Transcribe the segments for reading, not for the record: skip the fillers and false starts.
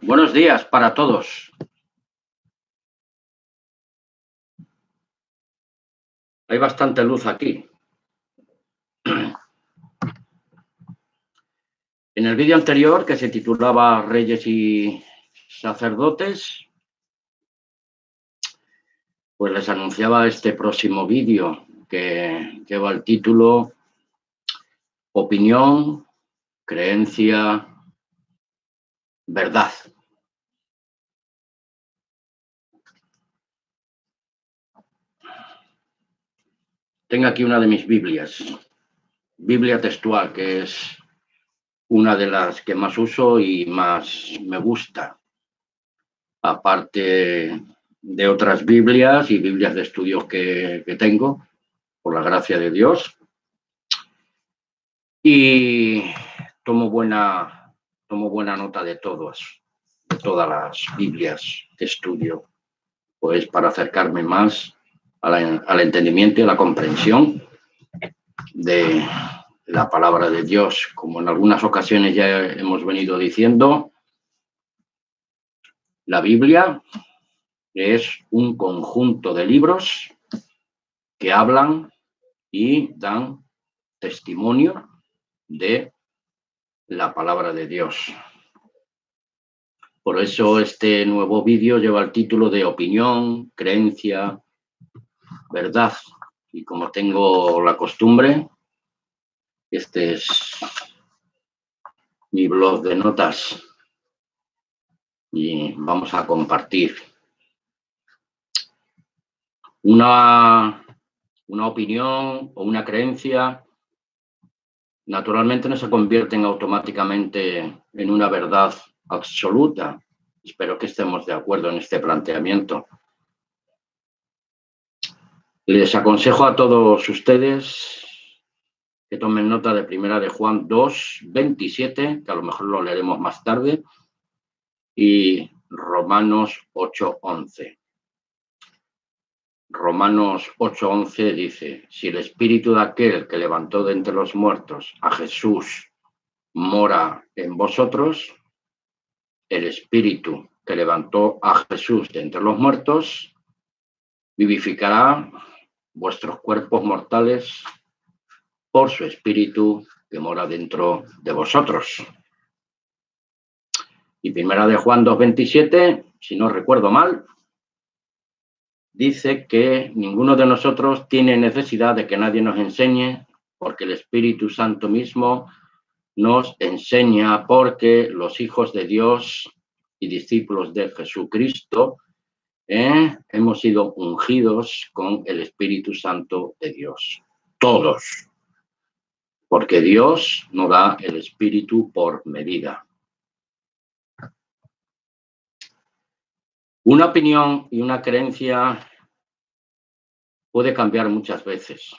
Buenos días para todos. Hay bastante luz aquí. En el vídeo anterior, que se titulaba Reyes y Sacerdotes, pues les anunciaba este próximo vídeo que lleva el título Opinión, Creencia, Verdad. Tengo aquí una de mis Biblias, Biblia textual, que es una de las que más uso y más me gusta, aparte de otras Biblias y Biblias de estudio que tengo, por la gracia de Dios. Y tomo buena nota de todas las Biblias de estudio, pues para acercarme más al entendimiento y a la comprensión de la palabra de Dios. Como en algunas ocasiones ya hemos venido diciendo, la Biblia es un conjunto de libros que hablan y dan testimonio de la palabra de Dios. Por eso este nuevo vídeo lleva el título de Opinión, Creencia, Verdad. Y como tengo la costumbre, este es mi blog de notas y vamos a compartir una opinión o una creencia. Naturalmente no se convierten automáticamente en una verdad absoluta. Espero que estemos de acuerdo en este planteamiento. Les aconsejo a todos ustedes que tomen nota de Primera de Juan 2:27, que a lo mejor lo leeremos más tarde, y Romanos 8:11. Romanos 8:11 dice: si el espíritu de aquel que levantó de entre los muertos a Jesús mora en vosotros, el espíritu que levantó a Jesús de entre los muertos vivificará vuestros cuerpos mortales por su espíritu que mora dentro de vosotros. Y Primera de Juan 2:27, si no recuerdo mal, dice que ninguno de nosotros tiene necesidad de que nadie nos enseñe, porque el Espíritu Santo mismo nos enseña, porque los hijos de Dios y discípulos de Jesucristo hemos sido ungidos con el Espíritu Santo de Dios. Todos. Porque Dios no da el Espíritu por medida. Una opinión y una creencia puede cambiar muchas veces.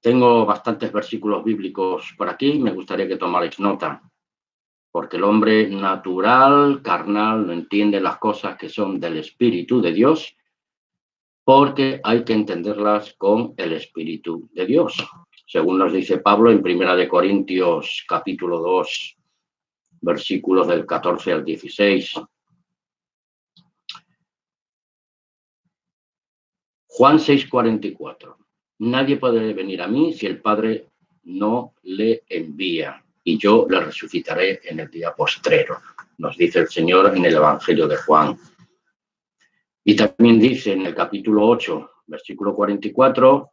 Tengo bastantes versículos bíblicos por aquí, me gustaría que tomarais nota, porque el hombre natural, carnal, no entiende las cosas que son del Espíritu de Dios, porque hay que entenderlas con el Espíritu de Dios. Según nos dice Pablo en 1 Corintios capítulo 2, versículos del 14 al 16. Juan 6:44. Nadie puede venir a mí si el Padre no le envía, y yo le resucitaré en el día postrero, nos dice el Señor en el Evangelio de Juan. Y también dice en el capítulo 8, versículo 44,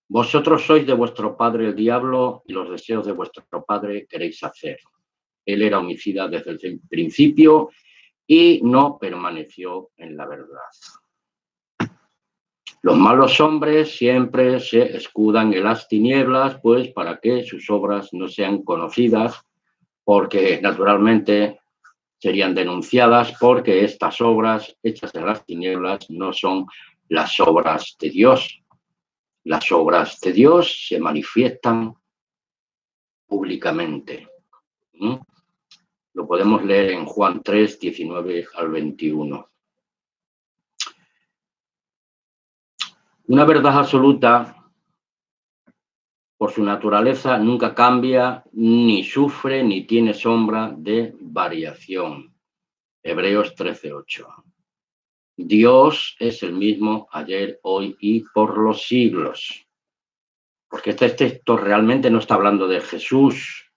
vosotros sois de vuestro padre el diablo y los deseos de vuestro padre queréis hacer. Él era homicida desde el principio y no permaneció en la verdad. Los malos hombres siempre se escudan en las tinieblas, pues para que sus obras no sean conocidas, porque naturalmente serían denunciadas, porque estas obras hechas en las tinieblas no son las obras de Dios. Las obras de Dios se manifiestan públicamente. Lo podemos leer en Juan 3, 19 al 21. Una verdad absoluta por su naturaleza nunca cambia, ni sufre, ni tiene sombra de variación. Hebreos 13:8. Dios es el mismo ayer, hoy y por los siglos. Porque este texto realmente no está hablando de Jesús,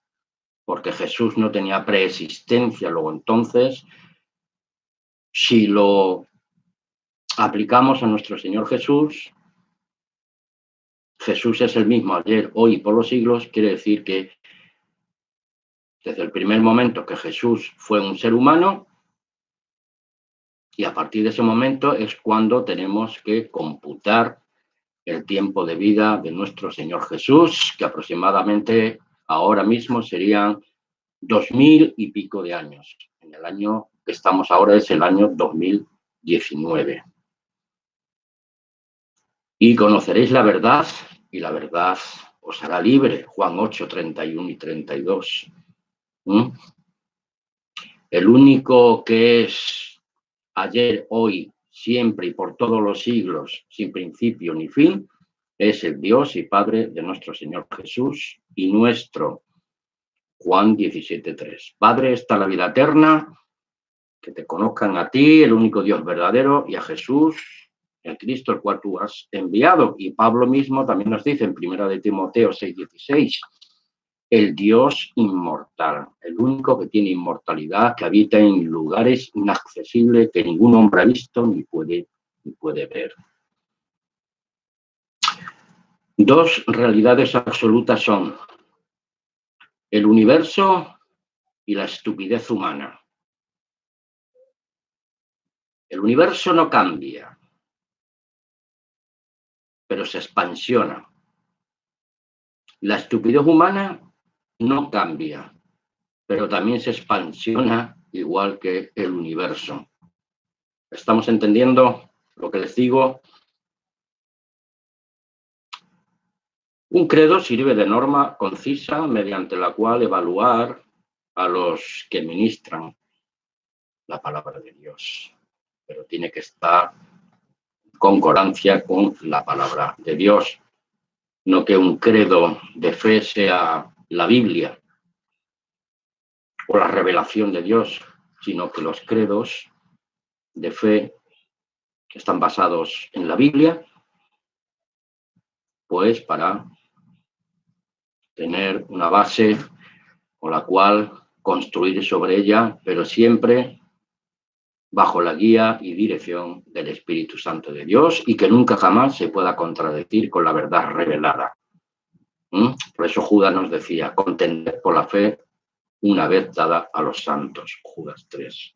porque Jesús no tenía preexistencia. Luego entonces, si lo aplicamos a nuestro Señor Jesús, Jesús es el mismo ayer, hoy y por los siglos, quiere decir que desde el primer momento que Jesús fue un ser humano, y a partir de ese momento es cuando tenemos que computar el tiempo de vida de nuestro Señor Jesús, que aproximadamente ahora mismo serían 2000 y pico de años. En el año que estamos ahora es el año 2019. Y conoceréis la verdad, y la verdad os hará libre. Juan 8, 31 y 32. El único que es ayer, hoy, siempre y por todos los siglos, sin principio ni fin, es el Dios y Padre de nuestro Señor Jesús y nuestro. Juan 17:3. Padre, está la vida eterna, que te conozcan a ti, el único Dios verdadero, y a Jesús, el Cristo, el cual tú has enviado. Y Pablo mismo también nos dice en 1 de Timoteo 6:16, el Dios inmortal, el único que tiene inmortalidad, que habita en lugares inaccesibles que ningún hombre ha visto ni puede ver. Dos realidades absolutas son el universo y la estupidez humana. El universo no cambia, pero se expansiona. La estupidez humana no cambia, pero también se expansiona igual que el universo. ¿Estamos entendiendo lo que les digo? Un credo sirve de norma concisa mediante la cual evaluar a los que ministran la palabra de Dios, pero tiene que estar en concordancia con la palabra de Dios. No que un credo de fe sea la Biblia o la revelación de Dios, sino que los credos de fe que están basados en la Biblia, pues para tener una base con la cual construir sobre ella, pero siempre bajo la guía y dirección del Espíritu Santo de Dios, y que nunca jamás se pueda contradecir con la verdad revelada. Por eso Judas nos decía, contender por la fe una vez dada a los santos. Judas 3.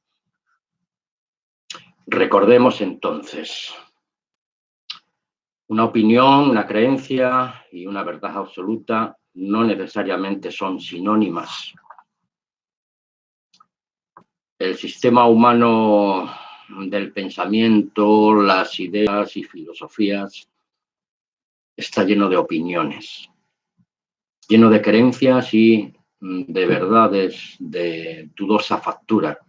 Recordemos entonces, una opinión, una creencia y una verdad absoluta no necesariamente son sinónimas. El sistema humano del pensamiento, las ideas y filosofías está lleno de opiniones, lleno de creencias y de verdades de dudosa factura.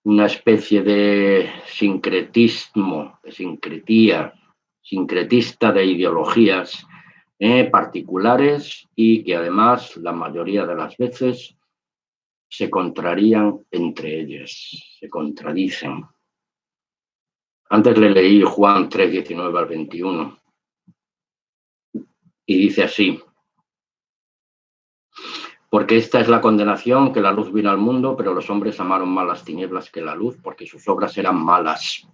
Una especie de sincretismo, de sincretista de ideologías particulares y que además la mayoría de las veces se contrarían entre ellas, se contradicen. Antes le leí Juan 3, 19 al 21 y dice así: porque esta es la condenación, que la luz vino al mundo, pero los hombres amaron más las tinieblas que la luz, porque sus obras eran malas.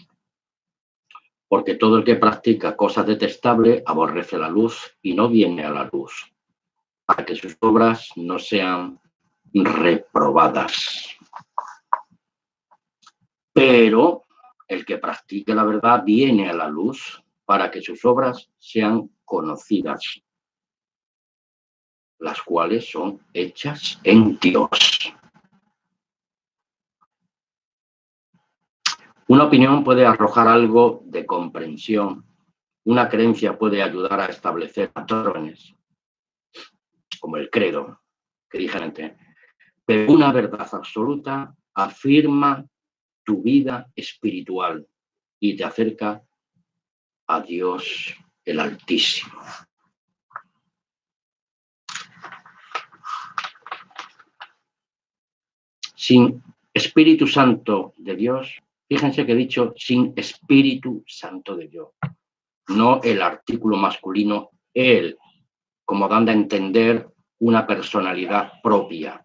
Porque todo el que practica cosas detestables aborrece la luz y no viene a la luz, para que sus obras no sean reprobadas. Pero el que practique la verdad viene a la luz, para que sus obras sean conocidas, las cuales son hechas en Dios. Una opinión puede arrojar algo de comprensión. Una creencia puede ayudar a establecer patrones, como el credo, que dije antes. Pero una verdad absoluta afirma tu vida espiritual y te acerca a Dios el Altísimo. Sin Espíritu Santo de Dios, fíjense que he dicho sin Espíritu Santo de Dios, no el artículo masculino él, como dando a entender una personalidad propia.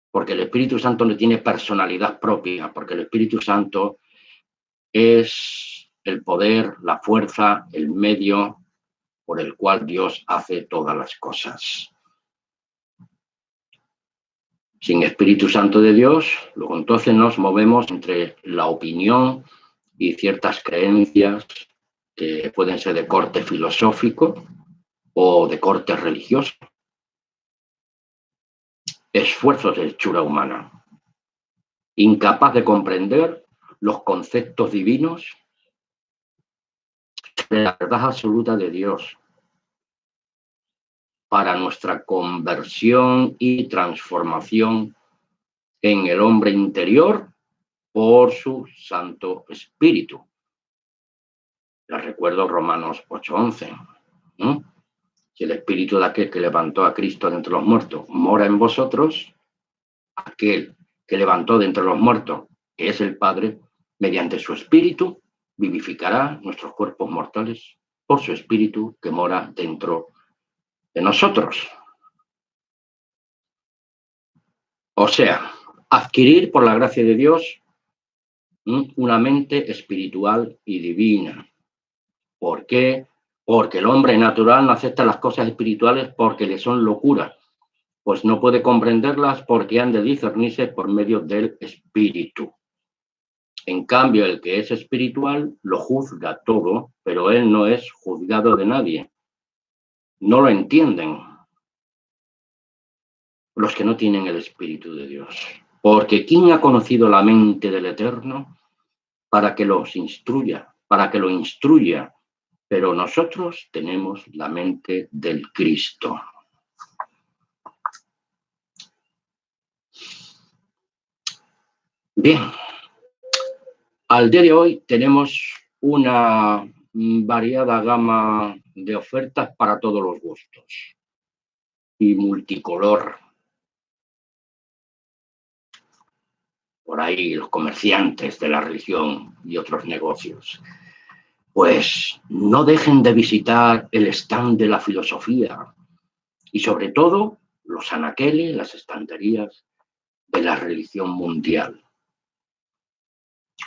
Porque el Espíritu Santo no tiene personalidad propia, porque el Espíritu Santo es el poder, la fuerza, el medio por el cual Dios hace todas las cosas. Sin Espíritu Santo de Dios, luego entonces nos movemos entre la opinión y ciertas creencias que pueden ser de corte filosófico o de corte religioso. Esfuerzos de hechura humana, incapaz de comprender los conceptos divinos de la verdad absoluta de Dios para nuestra conversión y transformación en el hombre interior por su Santo Espíritu. Les recuerdo Romanos 8:11, ¿no? Si el Espíritu de aquel que levantó a Cristo de entre los muertos mora en vosotros, aquel que levantó de entre los muertos, que es el Padre, mediante su Espíritu, vivificará nuestros cuerpos mortales por su Espíritu que mora dentro de nosotros. O sea, adquirir por la gracia de Dios una mente espiritual y divina. ¿Por qué? Porque el hombre natural no acepta las cosas espirituales porque le son locura, pues no puede comprenderlas porque han de discernirse por medio del Espíritu. En cambio, el que es espiritual lo juzga todo, pero él no es juzgado de nadie. No lo entienden los que no tienen el Espíritu de Dios. Porque ¿quién ha conocido la mente del Eterno para que los instruya, para que lo instruya? Pero nosotros tenemos la mente del Cristo. Bien, al día de hoy tenemos una variada gama de ofertas para todos los gustos y multicolor. Por ahí los comerciantes de la religión y otros negocios. Pues no dejen de visitar el stand de la filosofía y sobre todo los anaqueles, las estanterías de la religión mundial.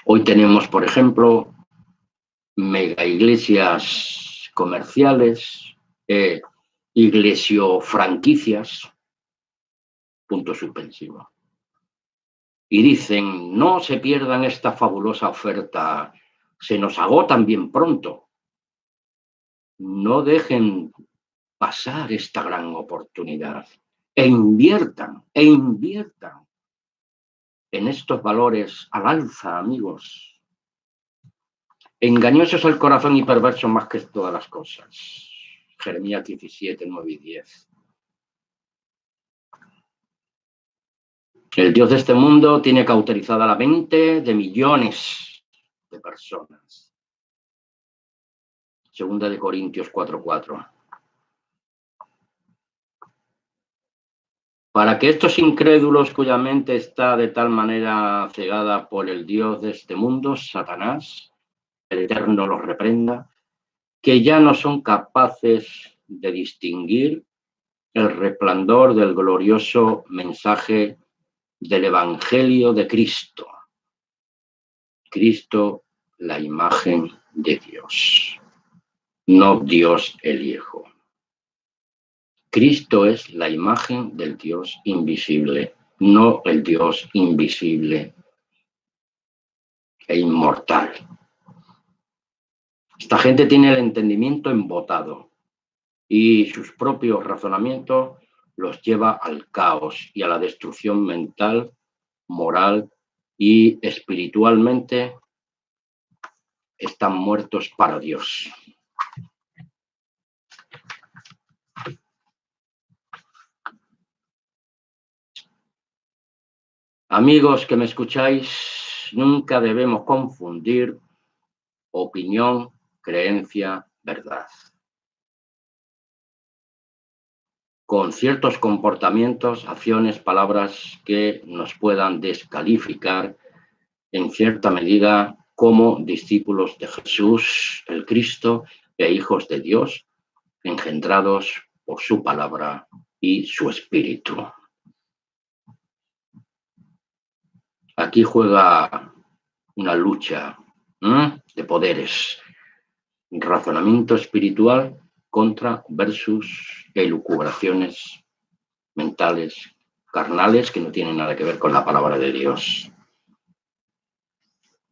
Hoy tenemos, por ejemplo, mega iglesias comerciales, iglesiofranquicias, punto suspensivo. Y dicen, no se pierdan esta fabulosa oferta, se nos agotan bien pronto. No dejen pasar esta gran oportunidad e inviertan en estos valores al alza, amigos. Engañoso es el corazón y perverso más que todas las cosas. Jeremías 17, 9 y 10. El Dios de este mundo tiene cauterizada la mente de millones de personas. Segunda de Corintios 4:4. Para que estos incrédulos cuya mente está de tal manera cegada por el Dios de este mundo, Satanás, el Eterno los reprenda, que ya no son capaces de distinguir el resplandor del glorioso mensaje del Evangelio de Cristo. Cristo, la imagen de Dios, no Dios el Hijo. Cristo es la imagen del Dios invisible, no el Dios invisible e inmortal. Esta gente tiene el entendimiento embotado y sus propios razonamientos los lleva al caos y a la destrucción mental, moral y espiritualmente están muertos para Dios. Amigos que me escucháis, nunca debemos confundir opinión, creencia, verdad. Con ciertos comportamientos, acciones, palabras que nos puedan descalificar en cierta medida como discípulos de Jesús, el Cristo, e hijos de Dios, engendrados por su palabra y su espíritu. Aquí juega una lucha de poderes, razonamiento espiritual contra versus elucubraciones mentales, carnales, que no tienen nada que ver con la palabra de Dios.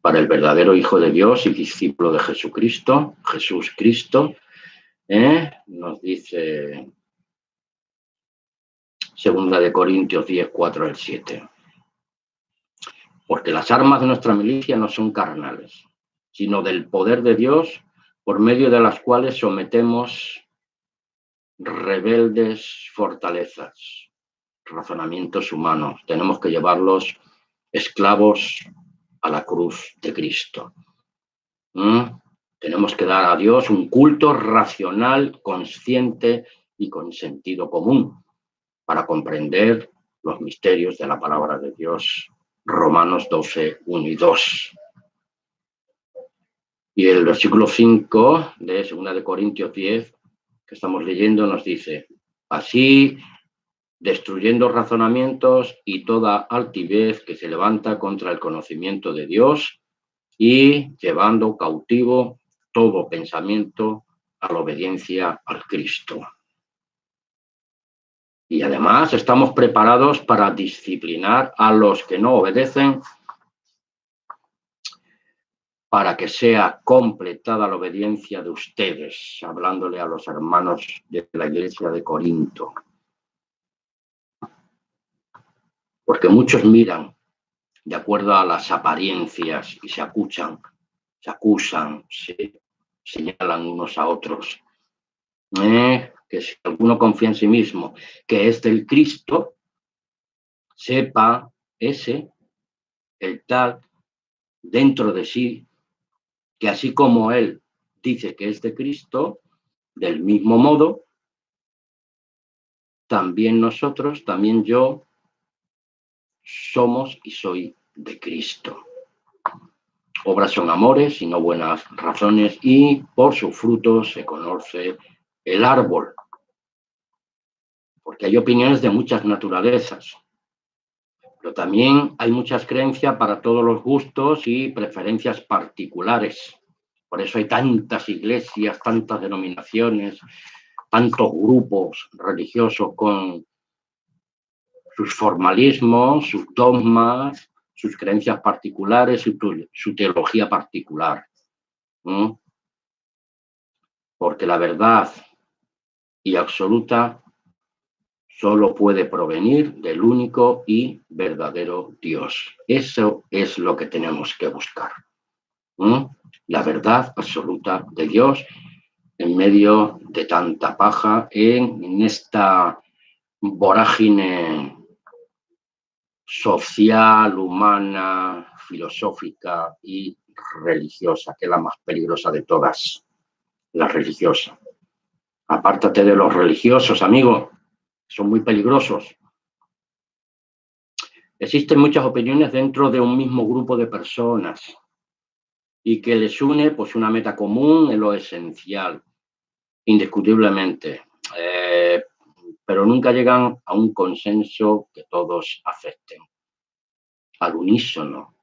Para el verdadero Hijo de Dios y discípulo de Jesucristo, Jesús Cristo, nos dice 2 Corintios 10, 4 al 7. Porque las armas de nuestra milicia no son carnales, sino del poder de Dios, por medio de las cuales sometemos rebeldes fortalezas, razonamientos humanos. Tenemos que llevarlos esclavos a la cruz de Cristo. Tenemos que dar a Dios un culto racional, consciente y con sentido común para comprender los misterios de la palabra de Dios. Romanos 12, 1 y 2. Y el versículo 5 de 2 Corintios 10, que estamos leyendo, nos dice: así, destruyendo razonamientos y toda altivez que se levanta contra el conocimiento de Dios, y llevando cautivo todo pensamiento a la obediencia al Cristo. Y además estamos preparados para disciplinar a los que no obedecen, para que sea completada la obediencia de ustedes, hablándole a los hermanos de la iglesia de Corinto. Porque muchos miran de acuerdo a las apariencias y se acusan, se señalan unos a otros. Que si alguno confía en sí mismo que es del Cristo, sepa el tal, dentro de sí, que así como él dice que es de Cristo, del mismo modo, también nosotros, también yo, somos y soy de Cristo. Obras son amores y no buenas razones, y por sus frutos se conoce el árbol. Porque hay opiniones de muchas naturalezas, pero también hay muchas creencias para todos los gustos y preferencias particulares. Por eso hay tantas iglesias, tantas denominaciones, tantos grupos religiosos con sus formalismos, sus dogmas, sus creencias particulares, su teología particular. Porque la verdad y absoluta solo puede provenir del único y verdadero Dios. Eso es lo que tenemos que buscar. La verdad absoluta de Dios en medio de tanta paja, en esta vorágine social, humana, filosófica y religiosa, que es la más peligrosa de todas, la religiosa. Apártate de los religiosos, amigo, son muy peligrosos. Existen muchas opiniones dentro de un mismo grupo de personas y que les une pues una meta común en lo esencial, indiscutiblemente, pero nunca llegan a un consenso que todos acepten, al unísono.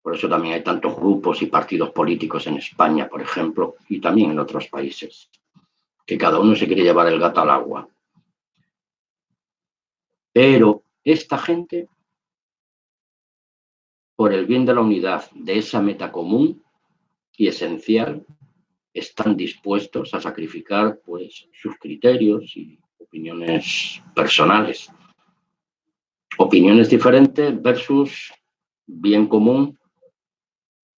Por eso también hay tantos grupos y partidos políticos en España, por ejemplo, y también en otros países, que cada uno se quiere llevar el gato al agua. Pero esta gente, por el bien de la unidad de esa meta común y esencial, están dispuestos a sacrificar pues sus criterios y opiniones personales. Opiniones diferentes versus bien común.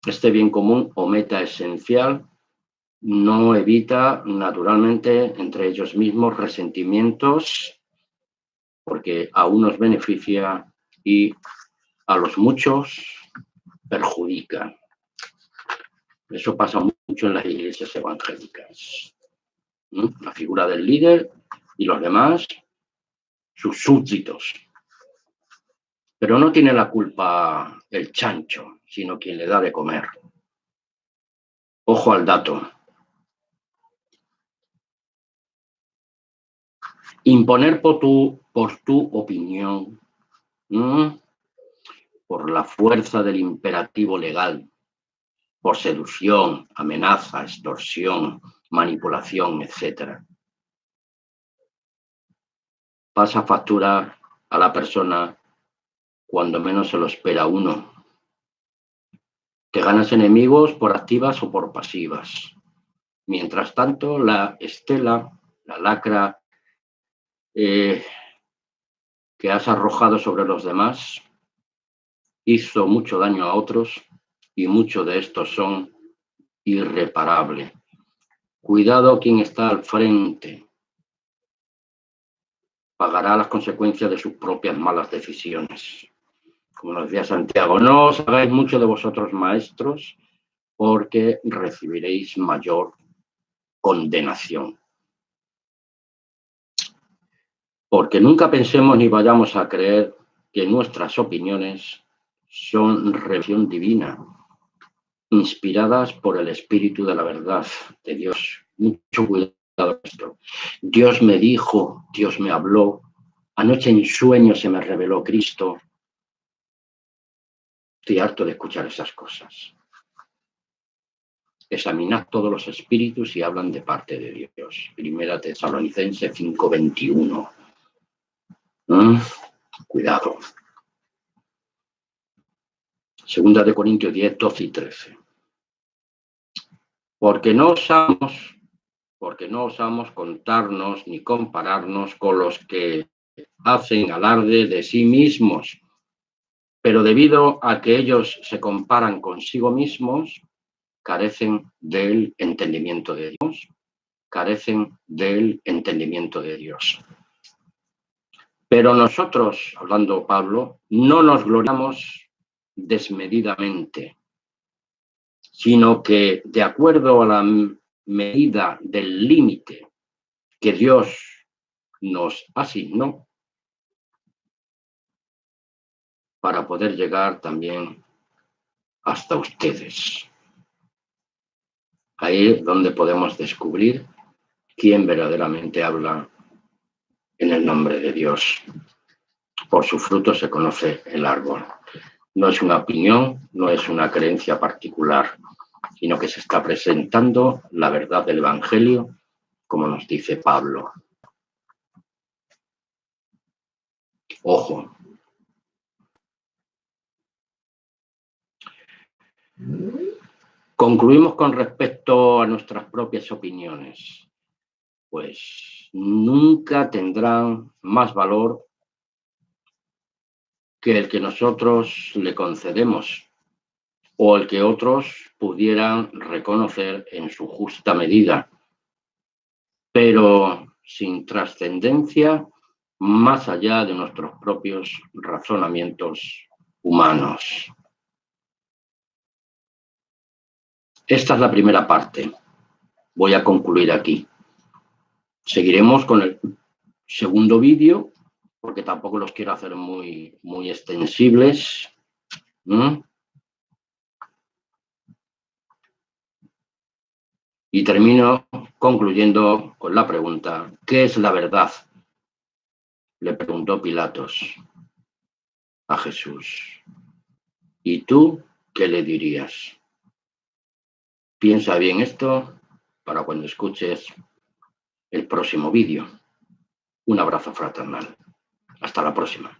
Este bien común o meta esencial no evita naturalmente entre ellos mismos resentimientos, porque a unos beneficia y a los muchos perjudica. Eso pasa mucho mucho en las iglesias evangélicas. La figura del líder y los demás, sus súbditos. Pero no tiene la culpa el chancho, sino quien le da de comer. Ojo al dato. Imponer por tu opinión, por la fuerza del imperativo legal, por seducción, amenaza, extorsión, manipulación, etc. Pasa factura a la persona cuando menos se lo espera uno. Te ganas enemigos por activas o por pasivas. Mientras tanto, la estela, la lacra que has arrojado sobre los demás, hizo mucho daño a otros y muchos de estos son irreparables. Cuidado quien está al frente. Pagará las consecuencias de sus propias malas decisiones. Como nos decía Santiago, no os hagáis mucho de vosotros maestros, porque recibiréis mayor condenación. Porque nunca pensemos ni vayamos a creer que nuestras opiniones son revelación divina, inspiradas por el Espíritu de la verdad de Dios. Mucho cuidado con esto. Dios me dijo, Dios me habló, anoche en sueño se me reveló Cristo. Estoy harto de escuchar esas cosas. Examinad todos los espíritus y hablan de parte de Dios. Primera Tesalonicenses 5:21. Cuidado. Segunda de Corintios 10, 12 y 13. Porque no osamos contarnos ni compararnos con los que hacen alarde de sí mismos, pero debido a que ellos se comparan consigo mismos, carecen del entendimiento de Dios. Carecen del entendimiento de Dios. Pero nosotros, hablando Pablo, no nos gloriamos desmedidamente, sino que de acuerdo a la medida del límite que Dios nos asignó, para poder llegar también hasta ustedes. Ahí es donde podemos descubrir quién verdaderamente habla en el nombre de Dios. Por su fruto se conoce el árbol. No es una opinión, no es una creencia particular, sino que se está presentando la verdad del Evangelio, como nos dice Pablo. Ojo. Concluimos con respecto a nuestras propias opiniones. Pues nunca tendrán más valor que el que nosotros le concedemos o el que otros pudieran reconocer en su justa medida, pero sin trascendencia más allá de nuestros propios razonamientos humanos. Esta es la primera parte. Voy a concluir aquí. Seguiremos con el segundo vídeo, porque tampoco los quiero hacer muy extensibles. Y termino concluyendo con la pregunta: ¿qué es la verdad? Le preguntó Pilatos a Jesús. ¿Y tú qué le dirías? Piensa bien esto para cuando escuches el próximo vídeo. Un abrazo fraternal. Hasta la próxima.